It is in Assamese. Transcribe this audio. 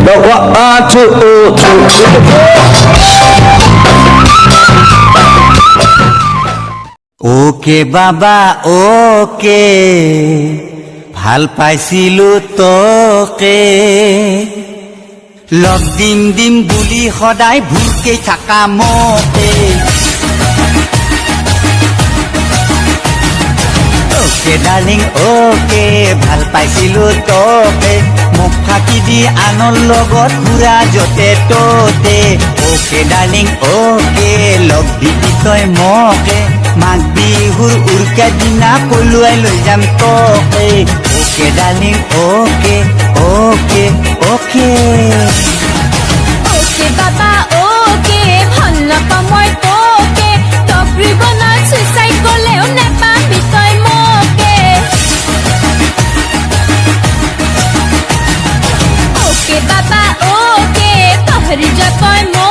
No, 1, 2, 3. ওকে বাবা ওকে ভাল পাইছিলো তোকে লগ দিম বুলি সদায় ভুলকে থাকা মতে ওকে ডাৰ্লিং ওকে ভাল পাইছিলো তোকে মোক ফাঁকি দি আনৰ লগত ঘূৰা য'তে ত'তে ওকে ডাৰ্লিং ওকে লগ দিবি তই মকে মাঘ বিহুৰ উৰুকা দিনা পলুৱাই লৈ যাম তোকে okay darling okay okay okay okay বাবা ওকে ভাল নাপাওঁ মই তোকে তক জীৱনত চুইচাইড গ'লেও নেপাবি তই মোকে ওকে বাবা ওকে পাহৰি যা তই মোক